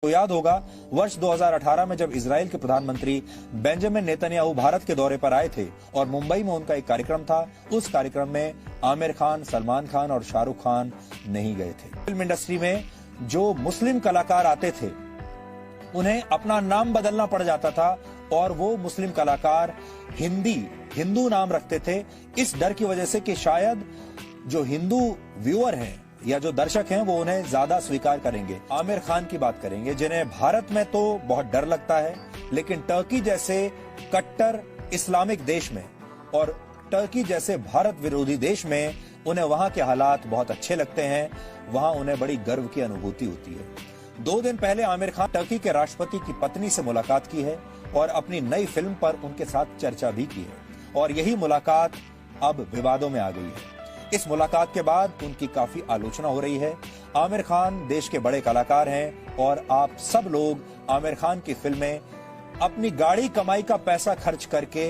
तो याद होगा वर्ष 2018 में जब इजराइल के प्रधानमंत्री बेंजामिन नेतन्याहू भारत के दौरे पर आए थे और मुंबई में उनका एक कार्यक्रम था। उस कार्यक्रम में आमिर खान, सलमान खान और शाहरुख खान नहीं गए थे। फिल्म इंडस्ट्री में जो मुस्लिम कलाकार आते थे उन्हें अपना नाम बदलना पड़ जाता था और वो मुस्लिम कलाकार हिंदू नाम रखते थे, इस डर की वजह से कि शायद जो हिंदू व्यूअर हैं या जो दर्शक हैं वो उन्हें ज्यादा स्वीकार करेंगे। आमिर खान की बात करेंगे जिन्हें भारत में तो बहुत डर लगता है, लेकिन टर्की जैसे कट्टर इस्लामिक देश में और टर्की जैसे भारत विरोधी देश में उन्हें वहां के हालात बहुत अच्छे लगते हैं। वहां उन्हें बड़ी गर्व की अनुभूति होती है। 2 दिन पहले आमिर खान टर्की के राष्ट्रपति की पत्नी से मुलाकात की है और अपनी नई फिल्म पर उनके साथ चर्चा भी की है और यही मुलाकात अब विवादों में आ गई है। इस मुलाकात के बाद उनकी काफी आलोचना हो रही है। आमिर खान देश के बड़े कलाकार हैं और आप सब लोग आमिर खान की फिल्में अपनी गाड़ी कमाई का पैसा खर्च करके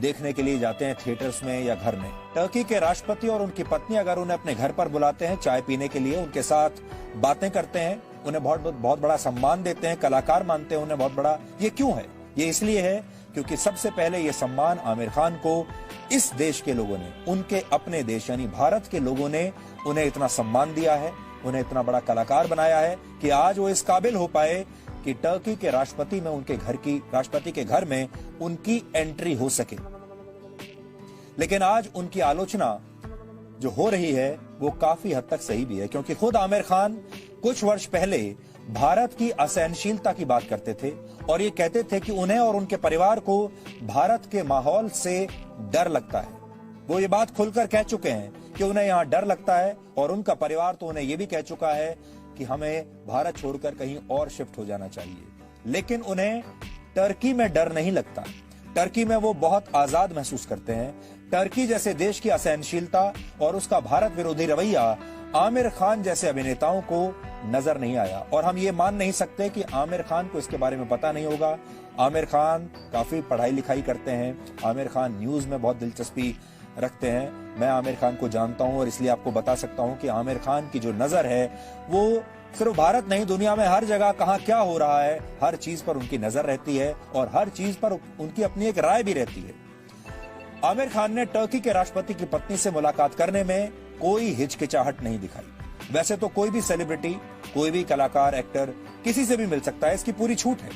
देखने के लिए जाते हैं थिएटर्स में या घर में। टर्की के राष्ट्रपति और उनकी पत्नी अगर उन्हें अपने घर पर बुलाते हैं चाय पीने के लिए, उनके साथ बातें करते हैं, उन्हें बहुत बड़ा सम्मान देते हैं, कलाकार मानते हैं उन्हें बहुत बड़ा, ये क्यों है? ये इसलिए है क्योंकि सबसे पहले ये सम्मान आमिर खान को इस देश के लोगों ने, उनके अपने देश यानी भारत के लोगों ने उन्हें इतना सम्मान दिया है, उन्हें इतना बड़ा कलाकार बनाया है कि आज वो इस काबिल हो पाए कि टर्की के राष्ट्रपति के घर में उनकी एंट्री हो सके। लेकिन आज उनकी आलोचना जो हो रही है वो काफी हद तक सही भी है, क्योंकि खुद आमिर खान कुछ वर्ष पहले भारत की असहनशीलता की बात करते थे और ये कहते थे कि उन्हें और उनके परिवार को भारत के माहौल से डर लगता है। वो ये बात खुलकर कह चुके हैं कि उन्हें यहाँ डर लगता है और उनका परिवार तो उन्हें ये भी कह चुका है कि हमें भारत छोड़कर कहीं और शिफ्ट हो जाना चाहिए। लेकिन उन्हें टर्की में डर नहीं लगता। टर्की में वो बहुत आजाद महसूस करते हैं। टर्की जैसे देश की असहनशीलता और उसका भारत विरोधी रवैया आमिर खान जैसे अभिनेताओं को नजर नहीं आया और हम ये मान नहीं सकते कि आमिर खान को इसके बारे में पता नहीं होगा। आमिर खान काफी पढ़ाई लिखाई करते हैं, आमिर खान न्यूज में बहुत दिलचस्पी रखते हैं। मैं आमिर खान को जानता हूं और इसलिए आपको बता सकता हूं कि आमिर खान की जो नजर है वो सिर्फ भारत नहीं, दुनिया में हर जगह कहां क्या हो रहा है हर चीज पर उनकी नजर रहती है और हर चीज पर उनकी अपनी एक राय भी रहती है। आमिर खान ने टर्की के राष्ट्रपति की पत्नी से मुलाकात करने में कोई हिचकिचाहट नहीं दिखाई। वैसे तो कोई भी सेलिब्रिटी, कोई भी कलाकार, एक्टर किसी से भी मिल सकता है, इसकी पूरी छूट है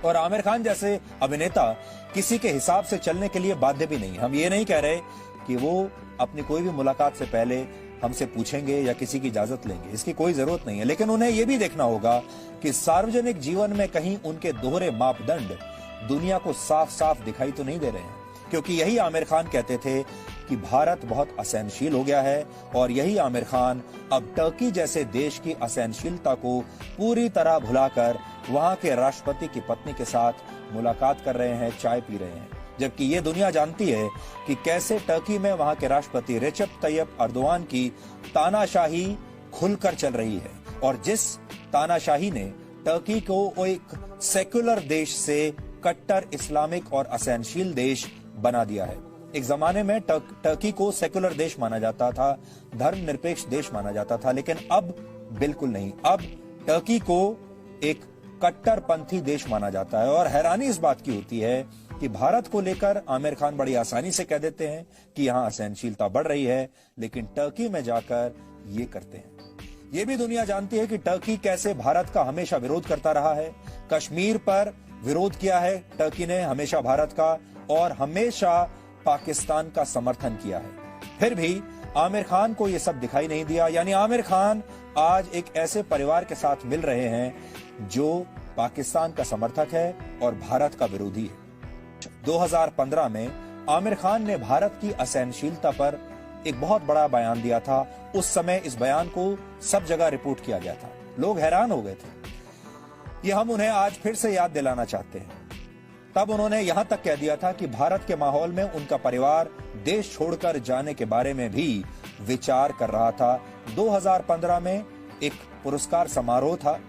और आमिर खान जैसे अभिनेता किसी के हिसाब से चलने के लिए बाध्य भी नहीं। हम ये नहीं कह रहे कि वो अपनी कोई भी मुलाकात से पहले हमसे पूछेंगे या किसी की इजाजत लेंगे, इसकी कोई जरूरत नहीं है। लेकिन उन्हें यह भी देखना होगा कि सार्वजनिक जीवन में कहीं उनके दोहरे मापदंड दुनिया को साफ साफ दिखाई तो नहीं दे रहे हैं, क्योंकि यही आमिर खान कहते थे कि भारत बहुत असहनशील हो गया है और यही आमिर खान अब टर्की जैसे देश की असहनशीलता को पूरी तरह भुलाकर वहां के राष्ट्रपति की पत्नी के साथ मुलाकात कर रहे हैं, चाय पी रहे हैं। जबकि ये दुनिया जानती है कि कैसे टर्की में वहां के राष्ट्रपति रेचेप तैयप अर्दोआन की तानाशाही खुलकर चल रही है और जिस तानाशाही ने टर्की को एक सेक्युलर देश से कट्टर इस्लामिक और असहनशील देश बना दिया है। एक जमाने में टर्की को सेक्युलर देश माना जाता था, धर्मनिरपेक्ष देश माना जाता था, लेकिन अब बिल्कुल नहीं। अब टर्की को एक कट्टरपंथी देश माना जाता है और हैरानी इस बात की होती है कि भारत को लेकर आमिर खान बड़ी आसानी से कह देते हैं कि यहां असहनशीलता बढ़ रही है, लेकिन टर्की में जाकर ये करते हैं। ये भी दुनिया जानती है कि टर्की कैसे भारत का हमेशा विरोध करता रहा है। कश्मीर पर विरोध किया है टर्की ने हमेशा भारत का और हमेशा पाकिस्तान का समर्थन किया है। फिर भी आमिर खान को यह सब दिखाई नहीं दिया, यानी आमिर खान आज एक ऐसे परिवार के साथ मिल रहे हैं जो पाकिस्तान का समर्थक है और भारत का विरोधी है। 2015 में आमिर खान ने भारत की असहनशीलता पर एक बहुत बड़ा बयान दिया था। उस समय इस बयान को सब जगह रिपोर्ट किया गया था, लोग हैरान हो गए थे। ये हम उन्हें आज फिर से याद दिलाना चाहते हैं। तब उन्होंने यहां तक कह दिया था कि भारत के माहौल में उनका परिवार देश छोड़कर जाने के बारे में भी विचार कर रहा था। 2015 में एक पुरस्कार समारोह था,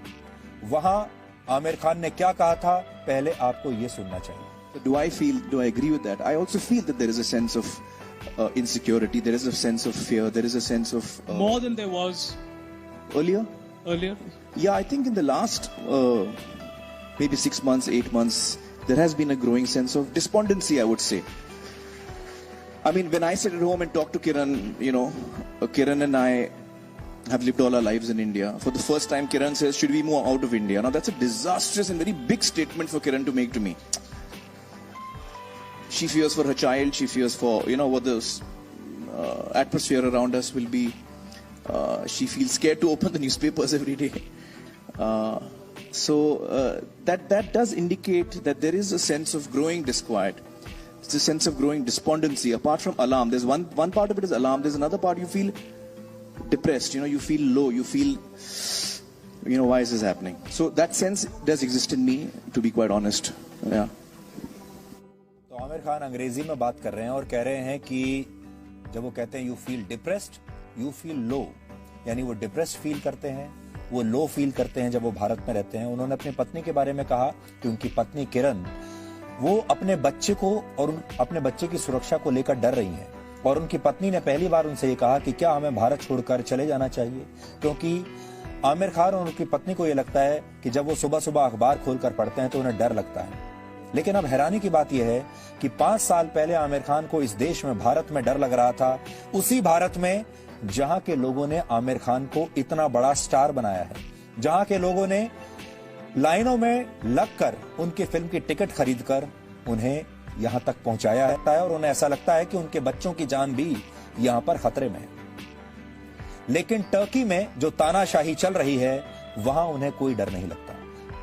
वहां आमिर खान ने क्या कहा था, पहले आपको ये सुनना चाहिए। Do I agree with that? I also feel that there is a sense of insecurity, there is a sense of fear, there is a sense of more than there was earlier. earlier? Yeah, I think in the last maybe 6 months, 8 months, there has been a growing sense of despondency, I would say. I mean, when I sit at home and talk to Kiran, Kiran and I have lived all our lives in India. For the first time, Kiran says, should we move out of India? Now, that's a disastrous and very big statement for Kiran to make to me. She fears for her child. She fears for, what the atmosphere around us will be. She feels scared to open the newspapers every day. So that does indicate that there is a sense of growing disquiet. It's a sense of growing despondency. Apart from alarm, there's one part of it is alarm. There's another part you feel depressed. You feel low. You feel, why is this happening? So that sense does exist in me, to be quite honest. Yeah. तो आमिर खान अंग्रेजी में बात कर रहे हैं और कह रहे हैं कि जब वो कहते हैं you feel depressed, you feel low, यानी वो डिप्रेस्ड फील करते हैं, वो लो फील करते हैं जब वो भारत में रहते हैं। उन्होंने अपनी पत्नी के बारे में कहा कि उनकी पत्नी किरण वो अपने बच्चे को और अपने बच्चे की सुरक्षा को लेकर डर रही हैं और उनकी पत्नी ने पहली बार उनसे ये कहा कि क्या हमें भारत छोड़कर चले जाना चाहिए, क्योंकि आमिर खान और उनकी पत्नी को ये लगता है कि जब वो सुबह सुबह अखबार खोलकर पढ़ते हैं तो उन्हें डर लगता है। लेकिन अब हैरानी की बात यह है कि 5 साल पहले आमिर खान को इस देश में, भारत में डर लग रहा था, उसी भारत में जहां के लोगों ने आमिर खान को इतना बड़ा स्टार बनाया है, जहां के लोगों ने लाइनों में लगकर उनकी फिल्म की टिकट खरीदकर उन्हें यहां तक पहुंचाया है और उन्हें ऐसा लगता है कि उनके बच्चों की जान भी यहां पर खतरे में है। लेकिन टर्की में जो तानाशाही चल रही है वहां उन्हें कोई डर नहीं लगता।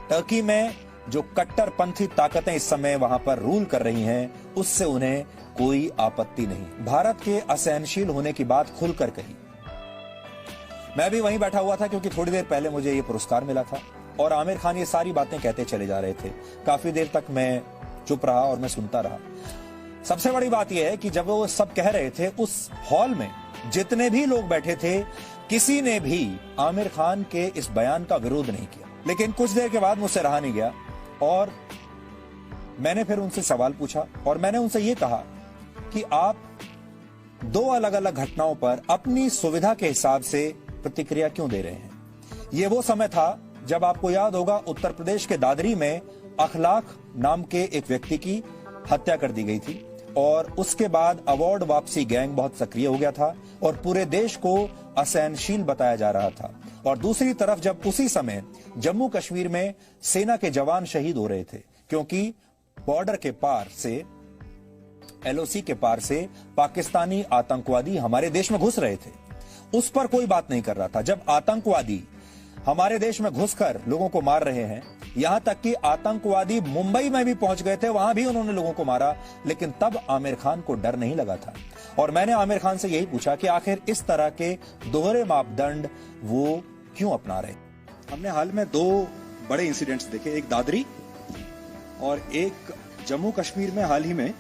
टर्की में जो कट्टरपंथी ताकतें इस समय वहां पर रूल कर रही हैं, उससे उन्हें कोई आपत्ति नहीं। भारत के असहनशील होने की बात खुलकर कही। मैं भी वहीं बैठा हुआ था क्योंकि थोड़ी देर पहले मुझे ये पुरस्कार मिला था और आमिर खान ये सारी बातें कहते चले जा रहे थे। काफी देर तक मैं चुप रहा और मैं सुनता रहा। सबसे बड़ी बात यह है कि जब वो सब कह रहे थे, उस हॉल में जितने भी लोग बैठे थे, किसी ने भी आमिर खान के इस बयान का विरोध नहीं किया। लेकिन कुछ देर के बाद मुझसे रहा नहीं गया और मैंने फिर उनसे सवाल पूछा और मैंने उनसे यह कहा कि आप 2 अलग अलग घटनाओं पर अपनी सुविधा के हिसाब से प्रतिक्रिया क्यों दे रहे हैं। यह वो समय था जब आपको याद होगा उत्तर प्रदेश के दादरी में अखलाक नाम के एक व्यक्ति की हत्या कर दी गई थी और उसके बाद अवार्ड वापसी गैंग बहुत सक्रिय हो गया था और पूरे देश को असहनशील बताया जा रहा था। और दूसरी तरफ जब उसी समय जम्मू कश्मीर में सेना के जवान शहीद हो रहे थे क्योंकि बॉर्डर के पार से, एलओसी के पार से पाकिस्तानी आतंकवादी हमारे देश में घुस रहे थे, उस पर कोई बात नहीं कर रहा था। जब आतंकवादी हमारे देश में घुसकर लोगों को मार रहे हैं, यहां तक कि आतंकवादी मुंबई में भी पहुंच गए थे, वहां भी उन्होंने लोगों को मारा, लेकिन तब आमिर खान को डर नहीं लगा था। और मैंने आमिर खान से यही पूछा कि आखिर इस तरह के दोहरे मापदंड वो क्यों अपना रहे। हमने हाल में 2 बड़े इंसिडेंट्स देखे, एक दादरी और एक जम्मू कश्मीर में हाल ही में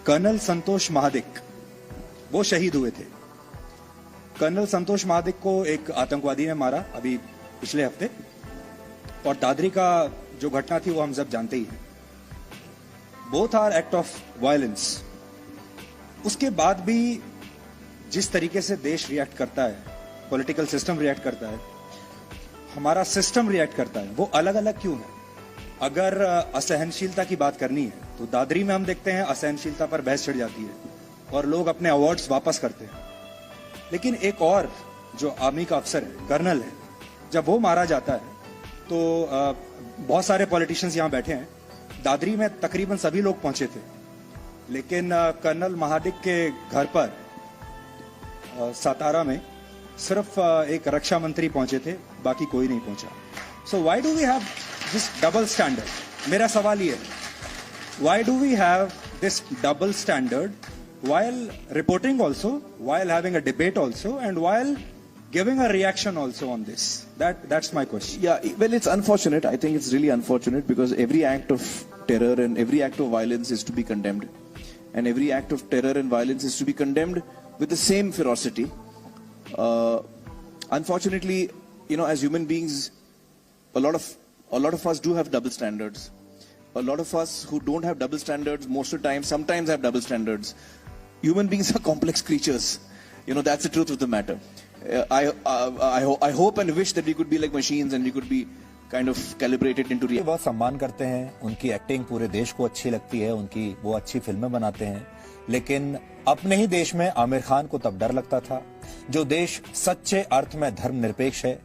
कर्नल संतोष महादिक, वो शहीद हुए थे। कर्नल संतोष महादिक को एक आतंकवादी ने मारा अभी पिछले हफ्ते, और दादरी का जो घटना थी वो हम सब जानते ही हैं। Both are act of violence. उसके बाद भी जिस तरीके से देश रिएक्ट करता है, पॉलिटिकल सिस्टम रिएक्ट करता है, हमारा सिस्टम रिएक्ट करता है, वो अलग अलग क्यों है। अगर असहनशीलता की बात करनी है तो दादरी में हम देखते हैं असहनशीलता पर बहस छिड़ जाती है और लोग अपने अवार्ड्स वापस करते हैं। लेकिन एक और जो आर्मी का अफसर है, कर्नल है, जब वो मारा जाता है तो बहुत सारे पॉलिटिशियंस यहां बैठे हैं, दादरी में तकरीबन सभी लोग पहुंचे थे, लेकिन कर्नल महादिक के घर पर सातारा में सिर्फ एक रक्षा मंत्री पहुंचे थे, बाकी कोई नहीं पहुंचा। So why do we have this double standard. मेरा सवाल ये है, why do we have this double standard while reporting also, while having a debate also, and while giving a reaction also on this? That's my question. Yeah, well, it's unfortunate. I think it's really unfortunate because every act of terror and every act of violence is to be condemned, and every act of terror and violence is to be condemned with the same ferocity. Unfortunately, as human beings, a lot of us do have double standards. A lot of us who don't have double standards most of the time sometimes have double standards. Human beings are complex creatures. That's the truth of the matter. I hope and wish that we could be like machines and we could be kind of calibrated into ये बहुत सम्मान करते हैं, उनकी acting पूरे देश को अच्छी लगती है, उनकी वो अच्छी फिल्में बनाते हैं। लेकिन अपने ही देश में आमिर खान को तब डर लगता था, जो देश सच्चे अर्थ में धर्मनिरपेक्ष है,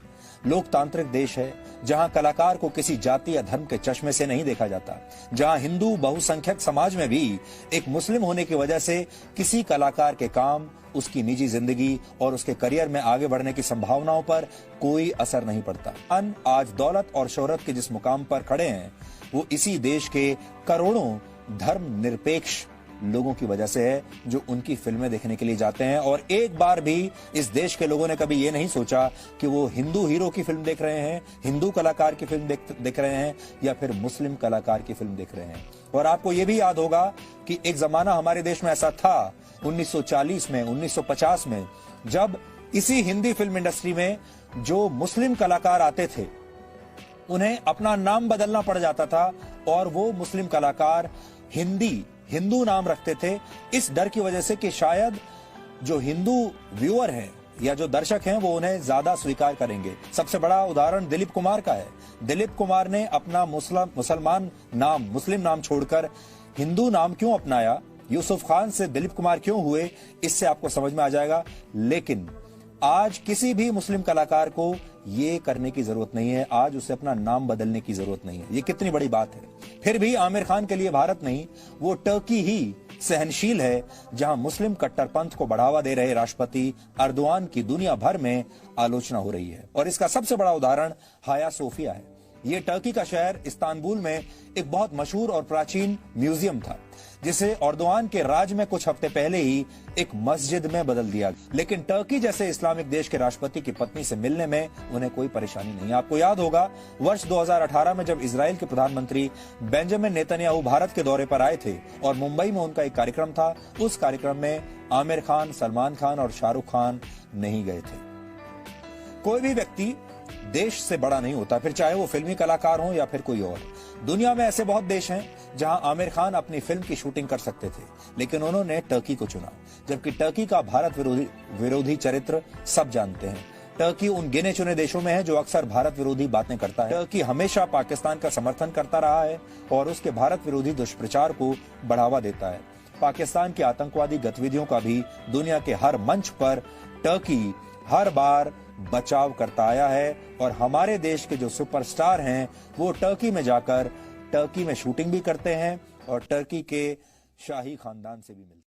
लोकतांत्रिक देश है, जहां कलाकार को किसी जाति या धर्म के चश्मे से नहीं देखा जाता, जहां हिंदू बहुसंख्यक समाज में भी एक मुस्लिम होने की वजह से किसी कलाकार के काम, उसकी निजी जिंदगी और उसके करियर में आगे बढ़ने की संभावनाओं पर कोई असर नहीं पड़ता। आज दौलत और शोहरत के जिस मुकाम पर खड़े हैं, वो इसी देश के करोड़ों धर्मनिरपेक्ष लोगों की वजह से है, जो उनकी फिल्में देखने के लिए जाते हैं। और एक बार भी इस देश के लोगों ने कभी ये नहीं सोचा कि वो हिंदू हीरो की फिल्म देख रहे हैं, हिंदू कलाकार की फिल्म देख रहे हैं या फिर मुस्लिम कलाकार की फिल्म देख रहे हैं। और आपको ये भी याद होगा कि एक जमाना हमारे देश में ऐसा था 1940 में, 1950 में, जब इसी हिंदी फिल्म इंडस्ट्री में जो मुस्लिम कलाकार आते थे, उन्हें अपना नाम बदलना पड़ जाता था और वो मुस्लिम कलाकार हिंदू नाम रखते थे, इस डर की वजह से कि शायद जो हिंदू व्यूअर हैं या जो दर्शक हैं वो उन्हें ज्यादा स्वीकार करेंगे। सबसे बड़ा उदाहरण दिलीप कुमार का है। दिलीप कुमार ने अपना मुस्लिम नाम छोड़कर हिंदू नाम क्यों अपनाया, यूसुफ खान से दिलीप कुमार क्यों हुए, इससे आपको समझ में आ जाएगा। लेकिन आज किसी भी मुस्लिम कलाकार को ये करने की जरूरत नहीं है, आज उसे अपना नाम बदलने की जरूरत नहीं है। ये कितनी बड़ी बात है। फिर भी आमिर खान के लिए भारत नहीं, वो टर्की ही सहनशील है, जहां मुस्लिम कट्टरपंथ को बढ़ावा दे रहे राष्ट्रपति अर्दोआन की दुनिया भर में आलोचना हो रही है। और इसका सबसे बड़ा उदाहरण हाया सोफिया है। ये टर्की का शहर इस्तांबुल में एक बहुत मशहूर और प्राचीन म्यूजियम था, जिसे अर्दोआन के राज में कुछ हफ्ते पहले ही एक मस्जिद में बदल दिया। लेकिन टर्की जैसे इस्लामिक देश के राष्ट्रपति की पत्नी से मिलने में उन्हें कोई परेशानी नहीं। आपको याद होगा वर्ष 2018 में जब इजराइल के प्रधानमंत्री बेंजामिन नेतन्याहू भारत के दौरे पर आए थे और मुंबई में उनका एक कार्यक्रम था, उस कार्यक्रम में आमिर खान, सलमान खान और शाहरुख खान नहीं गए थे। कोई भी व्यक्ति देश से बड़ा नहीं होता, फिर चाहे वो फिल्मी कलाकार हो या फिर कोई और। दुनिया में ऐसे बहुत देश हैं जहां आमिर खान अपनी फिल्म की शूटिंग कर सकते थे, लेकिन उन्होंने टर्की को चुना, जबकि टर्की का भारत विरोधी चरित्र सब जानते हैं। टर्की उन गिने चुने देशों में है जो अक्सर भारत विरोधी बातें करता है। टर्की हमेशा पाकिस्तान का समर्थन करता रहा है और उसके भारत विरोधी दुष्प्रचार को बढ़ावा देता है। पाकिस्तान की आतंकवादी गतिविधियों का भी दुनिया के हर मंच पर टर्की हर बार बचाव करता आया है। और हमारे देश के जो सुपरस्टार हैं वो टर्की में जाकर टर्की में शूटिंग भी करते हैं और टर्की के शाही खानदान से भी मिलते हैं।